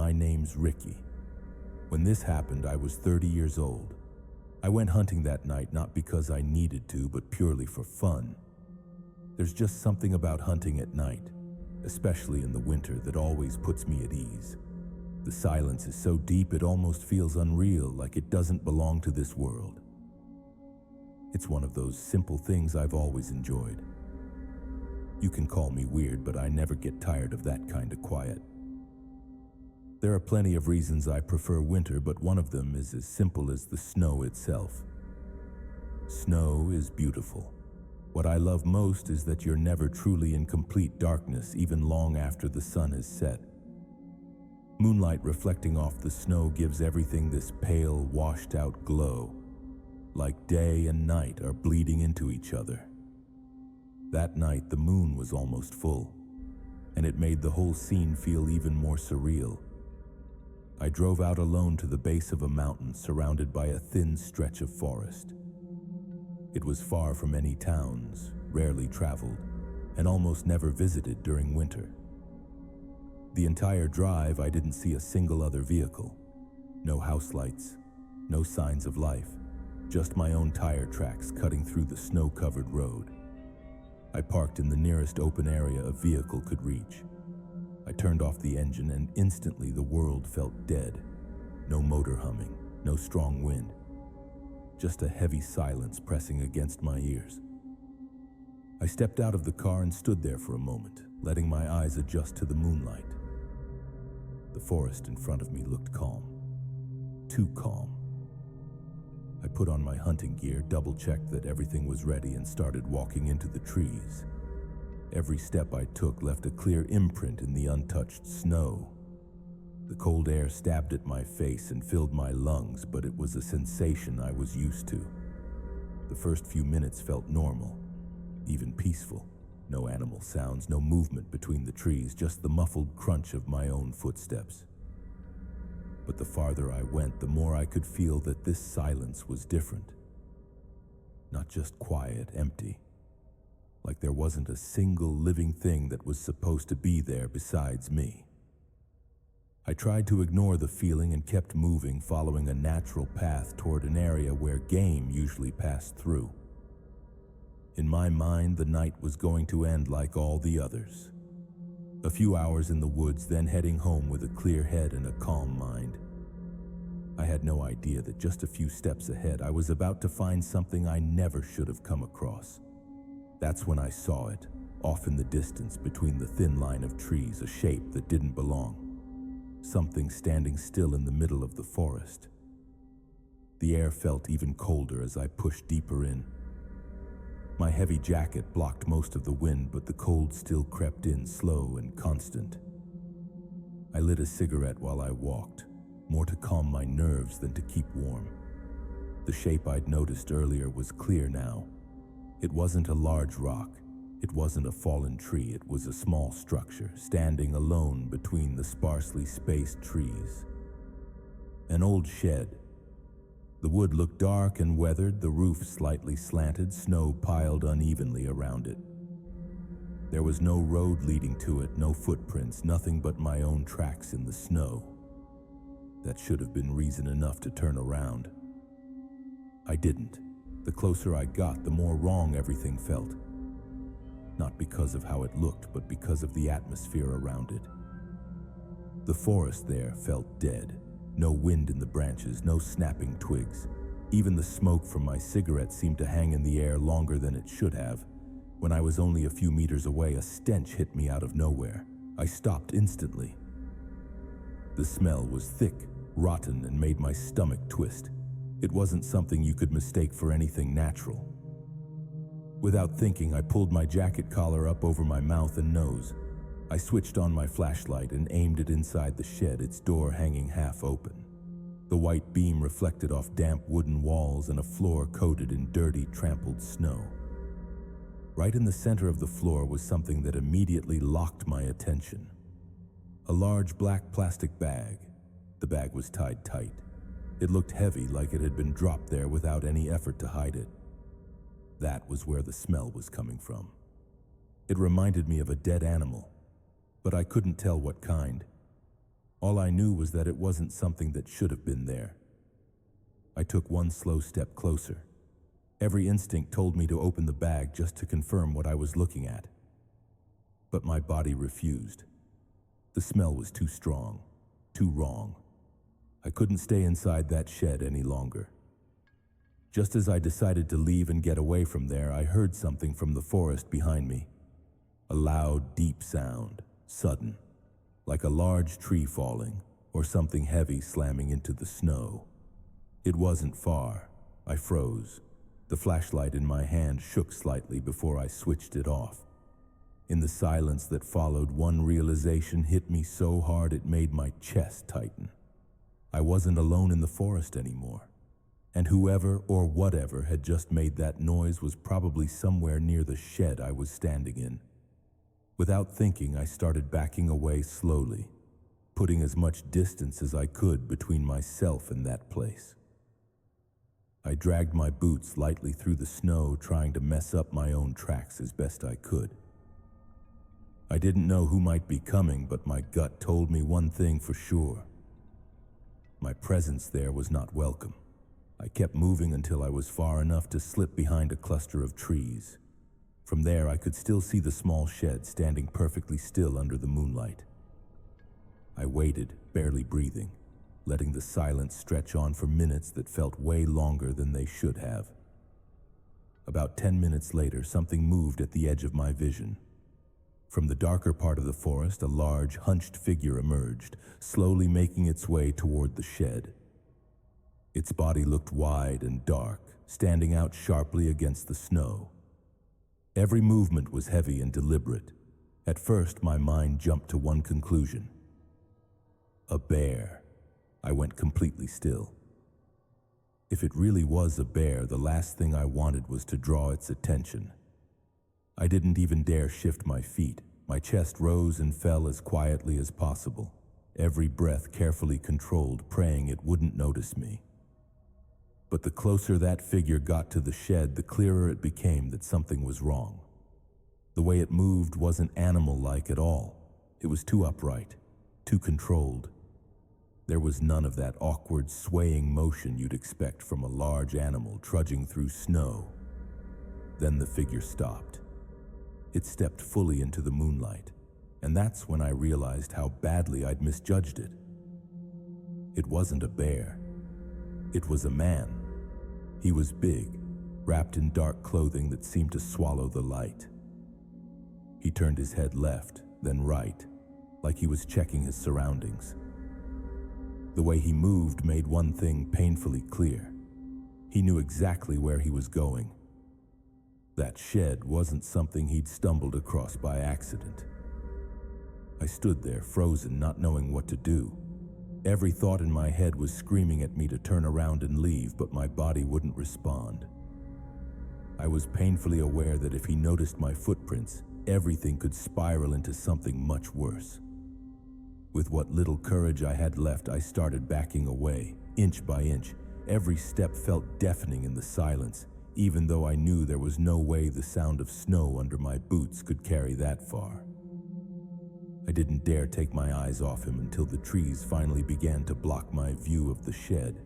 my name's Ricky. When this happened, I was 30 years old. I went hunting that night not because I needed to, but purely for fun. There's just something about hunting at night, especially in the winter, that always puts me at ease. The silence is so deep it almost feels unreal, like it doesn't belong to this world. It's one of those simple things I've always enjoyed. You can call me weird, but I never get tired of that kind of quiet. There are plenty of reasons I prefer winter, but one of them is as simple as the snow itself. Snow is beautiful. What I love most is that you're never truly in complete darkness, even long after the sun has set. Moonlight reflecting off the snow gives everything this pale, washed-out glow, like day and night are bleeding into each other. That night, the moon was almost full, and it made the whole scene feel even more surreal. I drove out alone to the base of a mountain surrounded by a thin stretch of forest. It was far from any towns, rarely traveled, and almost never visited during winter. The entire drive, I didn't see a single other vehicle. No house lights, no signs of life, just my own tire tracks cutting through the snow-covered road. I parked in the nearest open area a vehicle could reach. I turned off the engine and instantly the world felt dead. No motor humming, no strong wind. Just a heavy silence pressing against my ears. I stepped out of the car and stood there for a moment, letting my eyes adjust to the moonlight. The forest in front of me looked calm. Too calm. I put on my hunting gear, double-checked that everything was ready, and started walking into the trees. Every step I took left a clear imprint in the untouched snow. The cold air stabbed at my face and filled my lungs, but it was a sensation I was used to. The first few minutes felt normal, even peaceful. No animal sounds, no movement between the trees, just the muffled crunch of my own footsteps. But the farther I went, the more I could feel that this silence was different. Not just quiet, empty. Like there wasn't a single living thing that was supposed to be there besides me. I tried to ignore the feeling and kept moving, following a natural path toward an area where game usually passed through. In my mind, the night was going to end like all the others. A few hours in the woods, then heading home with a clear head and a calm mind. I had no idea that just a few steps ahead, I was about to find something I never should have come across. That's when I saw it, off in the distance between the thin line of trees, a shape that didn't belong. Something standing still in the middle of the forest. The air felt even colder as I pushed deeper in. My heavy jacket blocked most of the wind, but the cold still crept in, slow and constant. I lit a cigarette while I walked, more to calm my nerves than to keep warm. The shape I'd noticed earlier was clear now. It wasn't a large rock. It wasn't a fallen tree. It was a small structure, standing alone between the sparsely spaced trees. An old shed. The wood looked dark and weathered, the roof slightly slanted, snow piled unevenly around it. There was no road leading to it, no footprints, nothing but my own tracks in the snow. That should have been reason enough to turn around. I didn't. The closer I got, the more wrong everything felt. Not because of how it looked, but because of the atmosphere around it. The forest there felt dead. No wind in the branches, no snapping twigs. Even the smoke from my cigarette seemed to hang in the air longer than it should have. When I was only a few meters away, a stench hit me out of nowhere. I stopped instantly. The smell was thick, rotten, and made my stomach twist. It wasn't something you could mistake for anything natural. Without thinking, I pulled my jacket collar up over my mouth and nose. I switched on my flashlight and aimed it inside the shed, its door hanging half open. The white beam reflected off damp wooden walls and a floor coated in dirty, trampled snow. Right in the center of the floor was something that immediately locked my attention. A large black plastic bag. The bag was tied tight. It looked heavy, like it had been dropped there without any effort to hide it. That was where the smell was coming from. It reminded me of a dead animal, but I couldn't tell what kind. All I knew was that it wasn't something that should have been there. I took one slow step closer. Every instinct told me to open the bag just to confirm what I was looking at. But my body refused. The smell was too strong, too wrong. I couldn't stay inside that shed any longer. Just as I decided to leave and get away from there, I heard something from the forest behind me. A loud, deep sound, sudden, like a large tree falling or something heavy slamming into the snow. It wasn't far. I froze. The flashlight in my hand shook slightly before I switched it off. In the silence that followed, one realization hit me so hard it made my chest tighten. I wasn't alone in the forest anymore, and whoever or whatever had just made that noise was probably somewhere near the shed I was standing in. Without thinking, I started backing away slowly, putting as much distance as I could between myself and that place. I dragged my boots lightly through the snow, trying to mess up my own tracks as best I could. I didn't know who might be coming, but my gut told me one thing for sure. My presence there was not welcome. I kept moving until I was far enough to slip behind a cluster of trees. From there, I could still see the small shed standing perfectly still under the moonlight. I waited, barely breathing, letting the silence stretch on for minutes that felt way longer than they should have. About 10 minutes later, something moved at the edge of my vision. From the darker part of the forest, a large, hunched figure emerged, slowly making its way toward the shed. Its body looked wide and dark, standing out sharply against the snow. Every movement was heavy and deliberate. At first, my mind jumped to one conclusion. A bear. I went completely still. If it really was a bear, the last thing I wanted was to draw its attention. I didn't even dare shift my feet. My chest rose and fell as quietly as possible, every breath carefully controlled, praying it wouldn't notice me. But the closer that figure got to the shed, the clearer it became that something was wrong. The way it moved wasn't animal-like at all. It was too upright, too controlled. There was none of that awkward, swaying motion you'd expect from a large animal trudging through snow. Then the figure stopped. It stepped fully into the moonlight, and that's when I realized how badly I'd misjudged it. It wasn't a bear. It was a man. He was big, wrapped in dark clothing that seemed to swallow the light. He turned his head left, then right, like he was checking his surroundings. The way he moved made one thing painfully clear. He knew exactly where he was going. That shed wasn't something he'd stumbled across by accident. I stood there, frozen, not knowing what to do. Every thought in my head was screaming at me to turn around and leave, but my body wouldn't respond. I was painfully aware that if he noticed my footprints, everything could spiral into something much worse. With what little courage I had left, I started backing away, inch by inch. Every step felt deafening in the silence, even though I knew there was no way the sound of snow under my boots could carry that far. I didn't dare take my eyes off him until the trees finally began to block my view of the shed.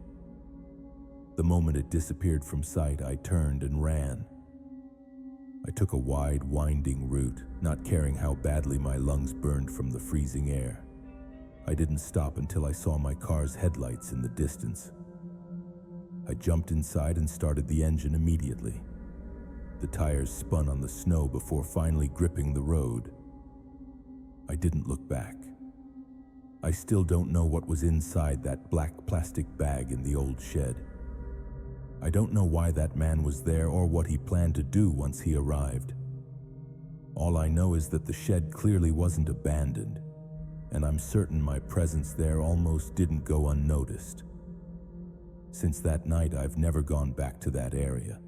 The moment it disappeared from sight, I turned and ran. I took a wide, winding route, not caring how badly my lungs burned from the freezing air. I didn't stop until I saw my car's headlights in the distance. I jumped inside and started the engine immediately. The tires spun on the snow before finally gripping the road. I didn't look back. I still don't know what was inside that black plastic bag in the old shed. I don't know why that man was there or what he planned to do once he arrived. All I know is that the shed clearly wasn't abandoned, and I'm certain my presence there almost didn't go unnoticed. Since that night, I've never gone back to that area.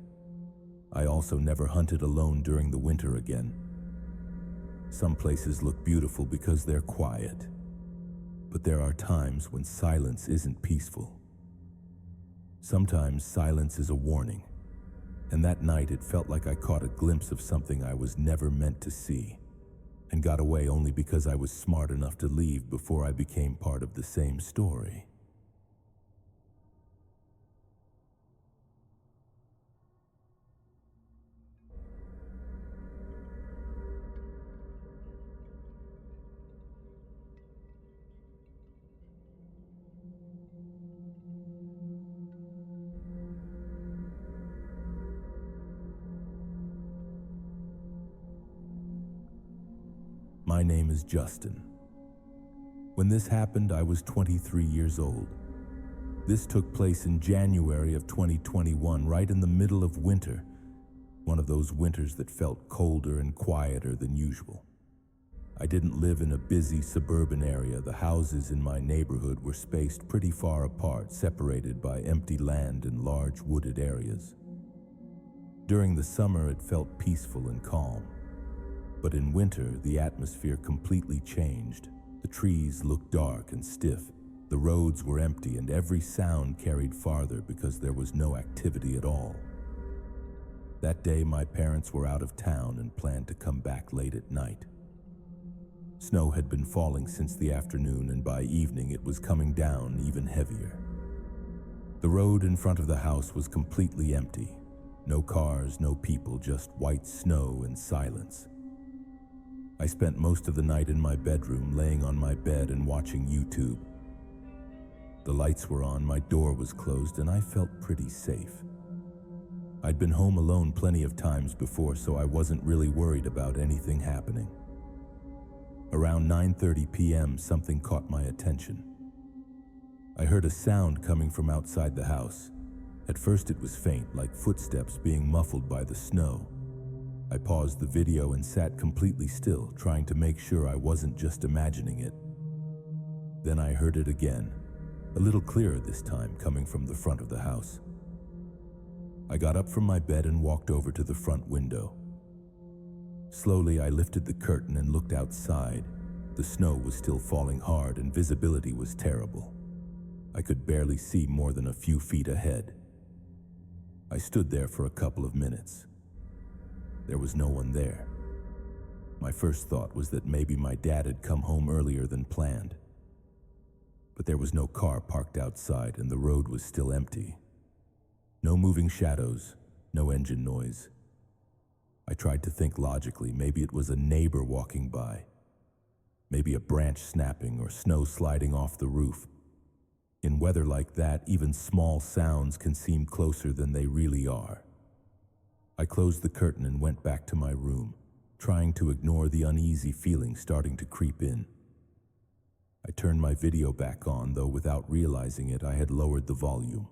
I also never hunted alone during the winter again. Some places look beautiful because they're quiet, but there are times when silence isn't peaceful. Sometimes silence is a warning, and that night it felt like I caught a glimpse of something I was never meant to see. and got away only because I was smart enough to leave before I became part of the same story. My name is Justin. When this happened, I was 23 years old. This took place in January of 2021, right in the middle of winter, one of those winters that felt colder and quieter than usual. I didn't live in a busy suburban area. The houses in my neighborhood were spaced pretty far apart, separated by empty land and large wooded areas. During the summer, it felt peaceful and calm. But in winter, the atmosphere completely changed. The trees looked dark and stiff. The roads were empty, and every sound carried farther because there was no activity at all. That day, my parents were out of town and planned to come back late at night. Snow had been falling since the afternoon, and by evening it was coming down even heavier. The road in front of the house was completely empty. No cars, no people, just white snow and silence. I spent most of the night in my bedroom, laying on my bed and watching YouTube. The lights were on, my door was closed, and I felt pretty safe. I'd been home alone plenty of times before, so I wasn't really worried about anything happening. Around 9:30 p.m., something caught my attention. I heard a sound coming from outside the house. At first it was faint, like footsteps being muffled by the snow. I paused the video and sat completely still, trying to make sure I wasn't just imagining it. Then I heard it again, a little clearer this time, coming from the front of the house. I got up from my bed and walked over to the front window. Slowly, I lifted the curtain and looked outside. The snow was still falling hard and visibility was terrible. I could barely see more than a few feet ahead. I stood there for a couple of minutes. There was no one there. My first thought was that maybe my dad had come home earlier than planned. But there was no car parked outside and the road was still empty. No moving shadows, no engine noise. I tried to think logically. Maybe it was a neighbor walking by. Maybe a branch snapping or snow sliding off the roof. In weather like that, even small sounds can seem closer than they really are. I closed the curtain and went back to my room, trying to ignore the uneasy feeling starting to creep in. I turned my video back on, though without realizing it, I had lowered the volume.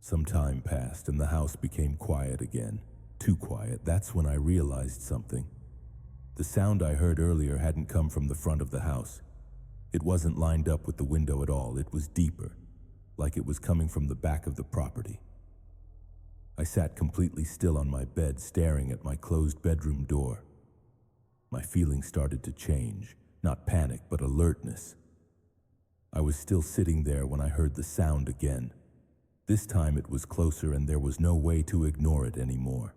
Some time passed and the house became quiet again. Too quiet. That's when I realized something. The sound I heard earlier hadn't come from the front of the house. It wasn't lined up with the window at all. It was deeper, like it was coming from the back of the property. I sat completely still on my bed, staring at my closed bedroom door. My feelings started to change, not panic, but alertness. I was still sitting there when I heard the sound again. This time it was closer and there was no way to ignore it anymore.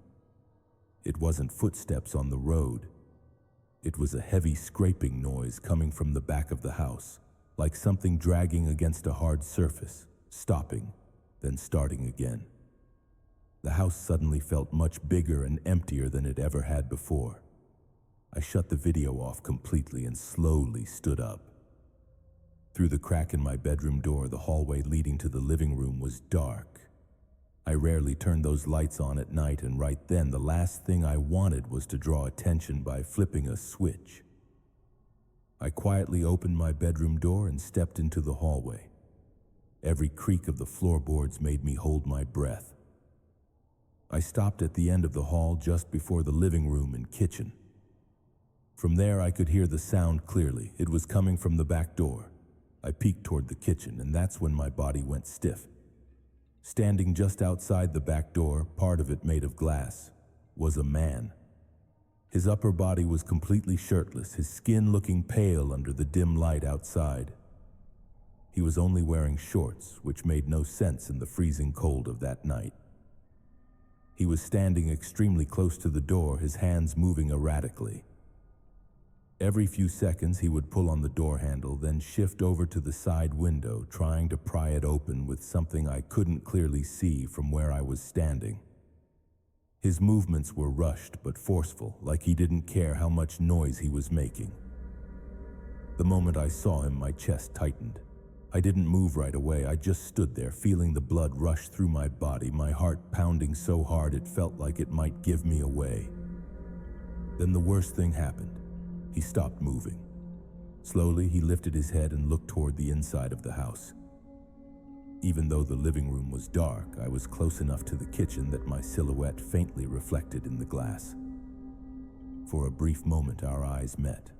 It wasn't footsteps on the road. It was a heavy scraping noise coming from the back of the house, like something dragging against a hard surface, stopping, then starting again. The house suddenly felt much bigger and emptier than it ever had before. I shut the video off completely and slowly stood up. Through the crack in my bedroom door, the hallway leading to the living room was dark. I rarely turned those lights on at night, and right then the last thing I wanted was to draw attention by flipping a switch. I quietly opened my bedroom door and stepped into the hallway. Every creak of the floorboards made me hold my breath. I stopped at the end of the hall just before the living room and kitchen. From there, I could hear the sound clearly. It was coming from the back door. I peeked toward the kitchen, and that's when my body went stiff. Standing just outside the back door, part of it made of glass, was a man. His upper body was completely shirtless, his skin looking pale under the dim light outside. He was only wearing shorts, which made no sense in the freezing cold of that night. He was standing extremely close to the door, his hands moving erratically. Every few seconds, he would pull on the door handle, then shift over to the side window, trying to pry it open with something I couldn't clearly see from where I was standing. His movements were rushed but forceful, like he didn't care how much noise he was making. The moment I saw him, my chest tightened. I didn't move right away. I just stood there, feeling the blood rush through my body, my heart pounding so hard it felt like it might give me away. Then the worst thing happened. He stopped moving. Slowly, he lifted his head and looked toward the inside of the house. Even though the living room was dark, I was close enough to the kitchen that my silhouette faintly reflected in the glass. For a brief moment, our eyes met.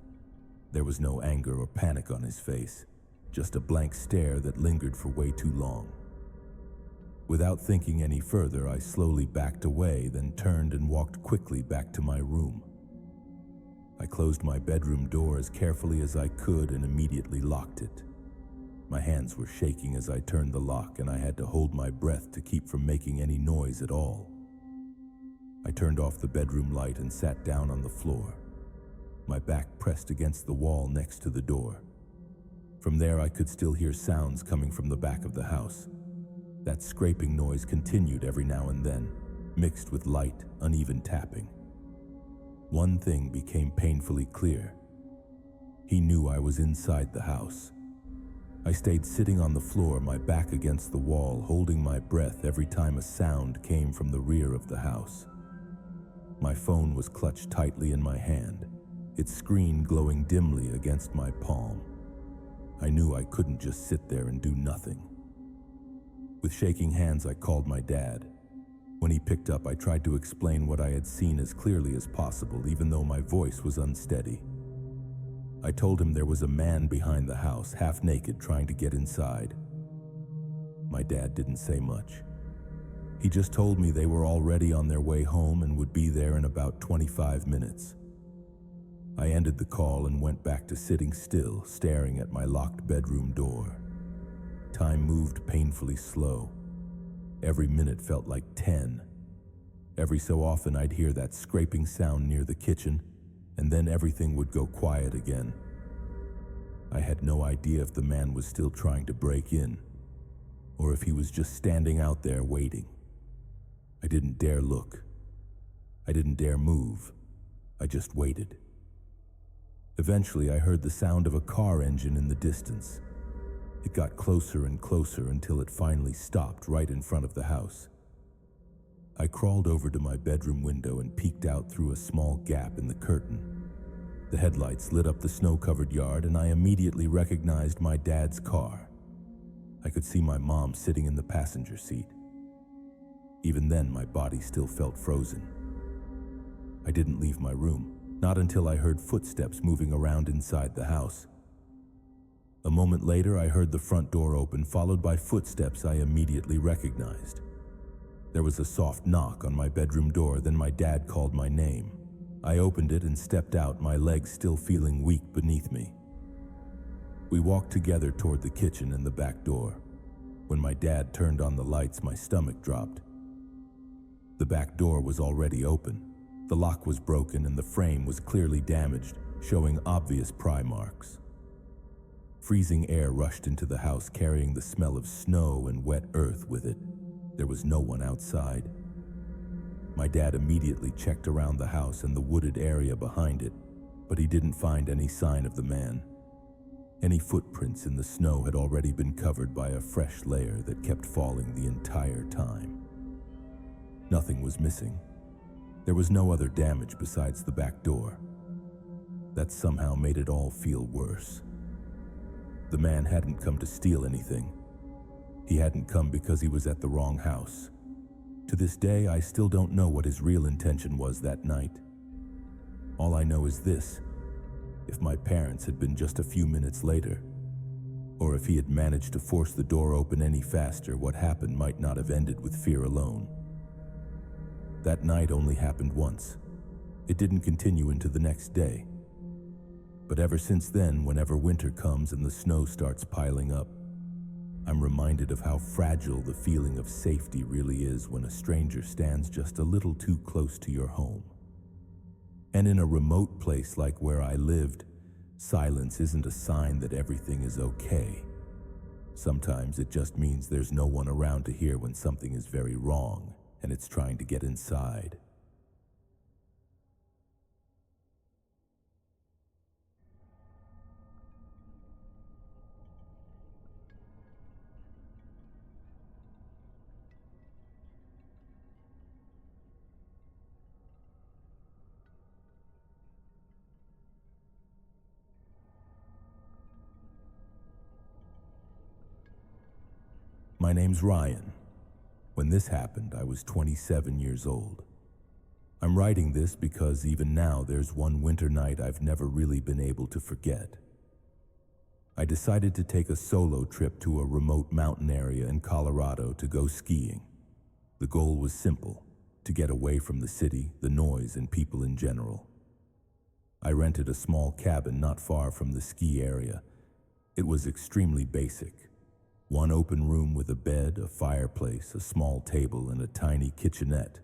There was no anger or panic on his face, just a blank stare that lingered for way too long. Without thinking any further, I slowly backed away, then turned and walked quickly back to my room. I closed my bedroom door as carefully as I could and immediately locked it. My hands were shaking as I turned the lock, and I had to hold my breath to keep from making any noise at all. I turned off the bedroom light and sat down on the floor, my back pressed against the wall next to the door. From there, I could still hear sounds coming from the back of the house. That scraping noise continued every now and then, mixed with light, uneven tapping. One thing became painfully clear. He knew I was inside the house. I stayed sitting on the floor, my back against the wall, holding my breath every time a sound came from the rear of the house. My phone was clutched tightly in my hand, its screen glowing dimly against my palm. I knew I couldn't just sit there and do nothing. With shaking hands, I called my dad. When he picked up, I tried to explain what I had seen as clearly as possible, even though my voice was unsteady. I told him there was a man behind the house, half naked, trying to get inside. My dad didn't say much. He just told me they were already on their way home and would be there in about 25 minutes. I ended the call and went back to sitting still, staring at my locked bedroom door. Time moved painfully slow. Every minute felt like 10. Every so often I'd hear that scraping sound near the kitchen, and then everything would go quiet again. I had no idea if the man was still trying to break in, or if he was just standing out there waiting. I didn't dare look. I didn't dare move. I just waited. Eventually, I heard the sound of a car engine in the distance. It got closer and closer until it finally stopped right in front of the house. I crawled over to my bedroom window and peeked out through a small gap in the curtain. The headlights lit up the snow-covered yard, and I immediately recognized my dad's car. I could see my mom sitting in the passenger seat. Even then, my body still felt frozen. I didn't leave my room. Not until I heard footsteps moving around inside the house. A moment later, I heard the front door open, followed by footsteps I immediately recognized. There was a soft knock on my bedroom door, then my dad called my name. I opened it and stepped out, my legs still feeling weak beneath me. We walked together toward the kitchen and the back door. When my dad turned on the lights, my stomach dropped. The back door was already open. The lock was broken and the frame was clearly damaged, showing obvious pry marks. Freezing air rushed into the house, carrying the smell of snow and wet earth with it. There was no one outside. My dad immediately checked around the house and the wooded area behind it, but he didn't find any sign of the man. Any footprints in the snow had already been covered by a fresh layer that kept falling the entire time. Nothing was missing. There was no other damage besides the back door. That somehow made it all feel worse. The man hadn't come to steal anything. He hadn't come because he was at the wrong house. To this day, I still don't know what his real intention was that night. All I know is this: if my parents had been just a few minutes later, or if he had managed to force the door open any faster, what happened might not have ended with fear alone. That night only happened once. It didn't continue into the next day. But ever since then, whenever winter comes and the snow starts piling up, I'm reminded of how fragile the feeling of safety really is when a stranger stands just a little too close to your home. And in a remote place like where I lived, silence isn't a sign that everything is okay. Sometimes it just means there's no one around to hear when something is very wrong and it's trying to get inside. My name's Ryan. When this happened, I was 27 years old. I'm writing this because even now there's one winter night I've never really been able to forget. I decided to take a solo trip to a remote mountain area in Colorado to go skiing. The goal was simple: to get away from the city, the noise, and people in general. I rented a small cabin not far from the ski area. It was extremely basic. One open room with a bed, a fireplace, a small table, and a tiny kitchenette.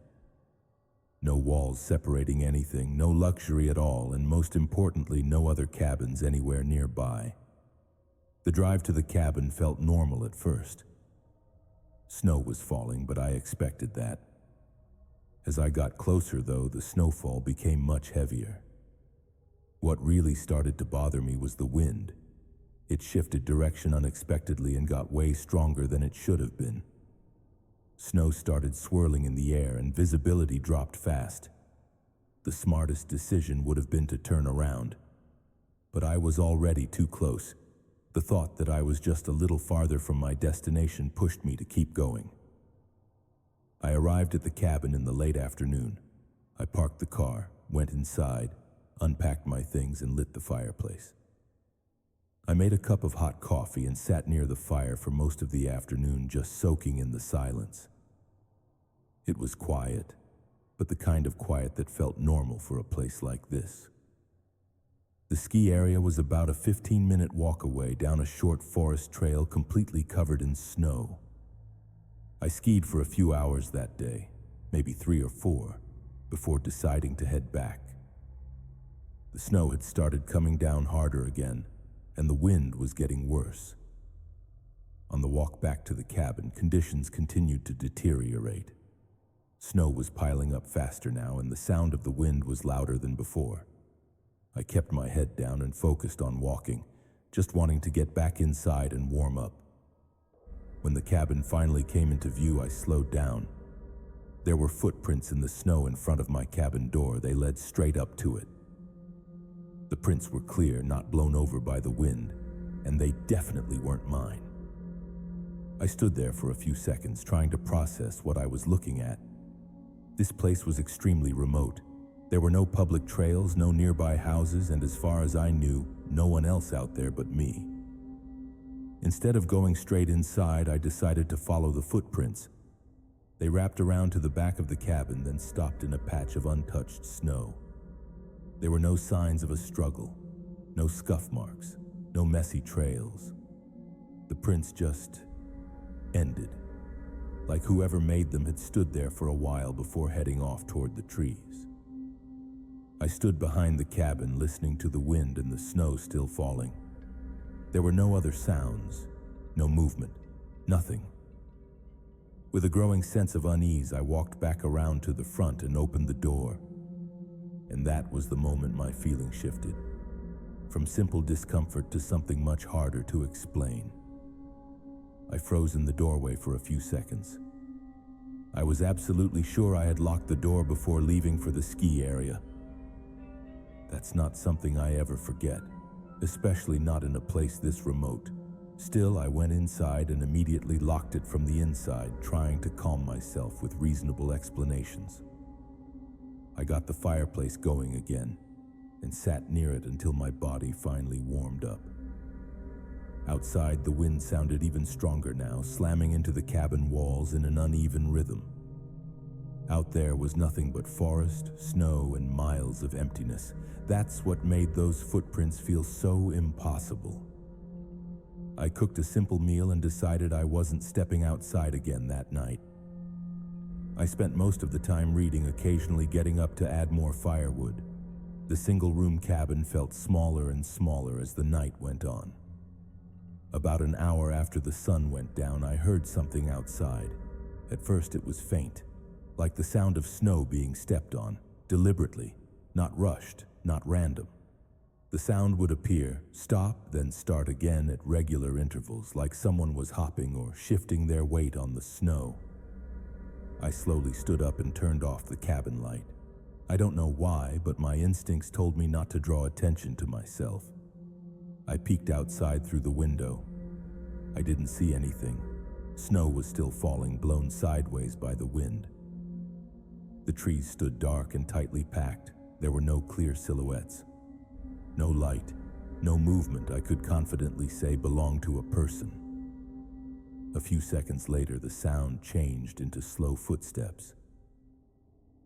No walls separating anything, no luxury at all, and most importantly, no other cabins anywhere nearby. The drive to the cabin felt normal at first. Snow was falling, but I expected that. As I got closer, though, the snowfall became much heavier. What really started to bother me was the wind. It shifted direction unexpectedly and got way stronger than it should have been. Snow started swirling in the air and visibility dropped fast. The smartest decision would have been to turn around, but I was already too close. The thought that I was just a little farther from my destination pushed me to keep going. I arrived at the cabin in the late afternoon. I parked the car, went inside, unpacked my things, and lit the fireplace. I made a cup of hot coffee and sat near the fire for most of the afternoon, just soaking in the silence. It was quiet, but the kind of quiet that felt normal for a place like this. The ski area was about a 15-minute walk away down a short forest trail completely covered in snow. I skied for a few hours that day, maybe 3 or 4, before deciding to head back. The snow had started coming down harder again, and the wind was getting worse. On the walk back to the cabin, conditions continued to deteriorate. Snow was piling up faster now, and the sound of the wind was louder than before. I kept my head down and focused on walking, just wanting to get back inside and warm up. When the cabin finally came into view, I slowed down. There were footprints in the snow in front of my cabin door. They led straight up to it. The prints were clear, not blown over by the wind, and they definitely weren't mine. I stood there for a few seconds, trying to process what I was looking at. This place was extremely remote. There were no public trails, no nearby houses, and as far as I knew, no one else out there but me. Instead of going straight inside, I decided to follow the footprints. They wrapped around to the back of the cabin, then stopped in a patch of untouched snow. There were no signs of a struggle, no scuff marks, no messy trails. The prints just ended, like whoever made them had stood there for a while before heading off toward the trees. I stood behind the cabin, listening to the wind and the snow still falling. There were no other sounds, no movement, nothing. With a growing sense of unease, I walked back around to the front and opened the door. And that was the moment my feeling shifted, from simple discomfort to something much harder to explain. I froze in the doorway for a few seconds. I was absolutely sure I had locked the door before leaving for the ski area. That's not something I ever forget, especially not in a place this remote. Still, I went inside and immediately locked it from the inside, trying to calm myself with reasonable explanations. I got the fireplace going again and sat near it until my body finally warmed up. Outside, the wind sounded even stronger now, slamming into the cabin walls in an uneven rhythm. Out there was nothing but forest, snow, and miles of emptiness. That's what made those footprints feel so impossible. I cooked a simple meal and decided I wasn't stepping outside again that night. I spent most of the time reading, occasionally getting up to add more firewood. The single-room cabin felt smaller and smaller as the night went on. About an hour after the sun went down, I heard something outside. At first it was faint, like the sound of snow being stepped on, deliberately, not rushed, not random. The sound would appear, stop, then start again at regular intervals, like someone was hopping or shifting their weight on the snow. I slowly stood up and turned off the cabin light. I don't know why, but my instincts told me not to draw attention to myself. I peeked outside through the window. I didn't see anything. Snow was still falling, blown sideways by the wind. The trees stood dark and tightly packed. There were no clear silhouettes. No light, no movement I could confidently say belonged to a person. A few seconds later, the sound changed into slow footsteps.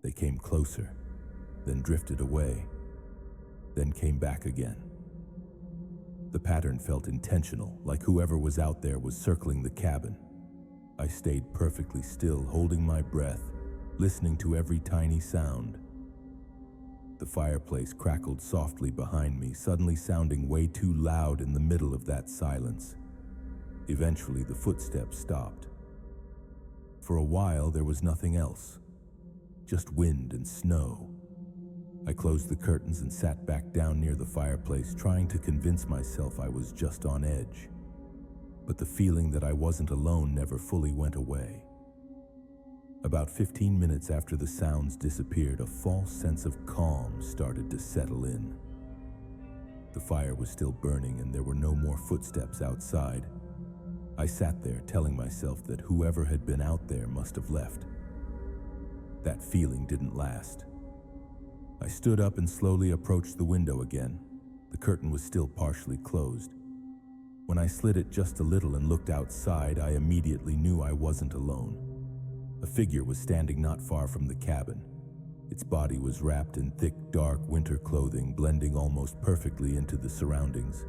They came closer, then drifted away, then came back again. The pattern felt intentional, like whoever was out there was circling the cabin. I stayed perfectly still, holding my breath, listening to every tiny sound. The fireplace crackled softly behind me, suddenly sounding way too loud in the middle of that silence. Eventually, the footsteps stopped. For a while, there was nothing else, just wind and snow. I closed the curtains and sat back down near the fireplace, trying to convince myself I was just on edge. But the feeling that I wasn't alone never fully went away. About 15 minutes after the sounds disappeared, a false sense of calm started to settle in. The fire was still burning and there were no more footsteps outside. I sat there telling myself that whoever had been out there must have left. That feeling didn't last. I stood up and slowly approached the window again. The curtain was still partially closed. When I slid it just a little and looked outside, I immediately knew I wasn't alone. A figure was standing not far from the cabin. Its body was wrapped in thick, dark winter clothing, blending almost perfectly into the surroundings.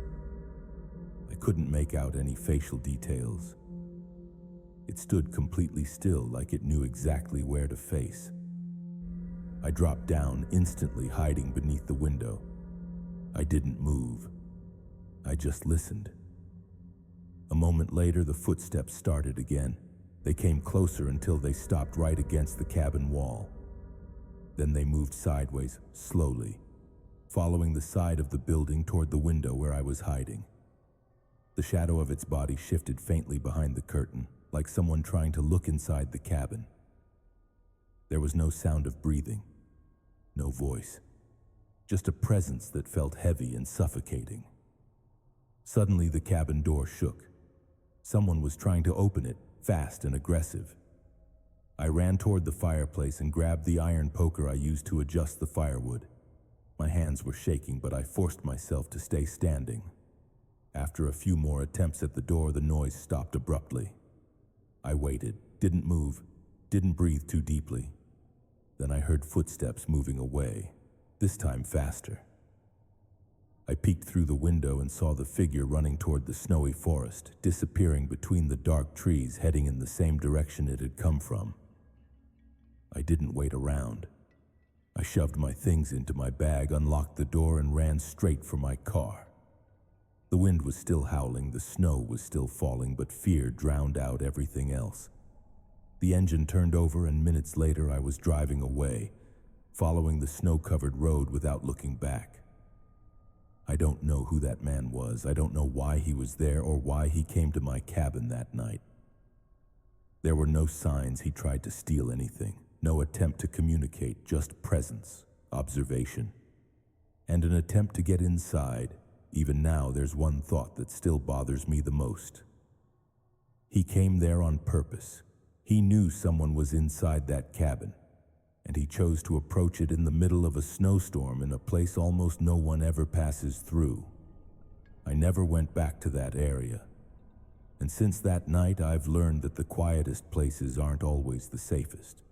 I couldn't make out any facial details. It stood completely still, like it knew exactly where to face. I dropped down, instantly hiding beneath the window. I didn't move. I just listened. A moment later, the footsteps started again. They came closer until they stopped right against the cabin wall. Then they moved sideways, slowly, following the side of the building toward the window where I was hiding. The shadow of its body shifted faintly behind the curtain, like someone trying to look inside the cabin. There was no sound of breathing, no voice, just a presence that felt heavy and suffocating. Suddenly, the cabin door shook. Someone was trying to open it, fast and aggressive. I ran toward the fireplace and grabbed the iron poker I used to adjust the firewood. My hands were shaking, but I forced myself to stay standing. After a few more attempts at the door, the noise stopped abruptly. I waited, didn't move, didn't breathe too deeply. Then I heard footsteps moving away, this time faster. I peeked through the window and saw the figure running toward the snowy forest, disappearing between the dark trees, heading in the same direction it had come from. I didn't wait around. I shoved my things into my bag, unlocked the door, and ran straight for my car. The wind was still howling, the snow was still falling, but fear drowned out everything else. The engine turned over, and minutes later I was driving away, following the snow-covered road without looking back. I don't know who that man was. I don't know why he was there or why he came to my cabin that night. There were no signs he tried to steal anything, no attempt to communicate, just presence, observation, and an attempt to get inside. Even now, there's one thought that still bothers me the most. He came there on purpose. He knew someone was inside that cabin, and he chose to approach it in the middle of a snowstorm in a place almost no one ever passes through. I never went back to that area, and since that night I've learned that the quietest places aren't always the safest.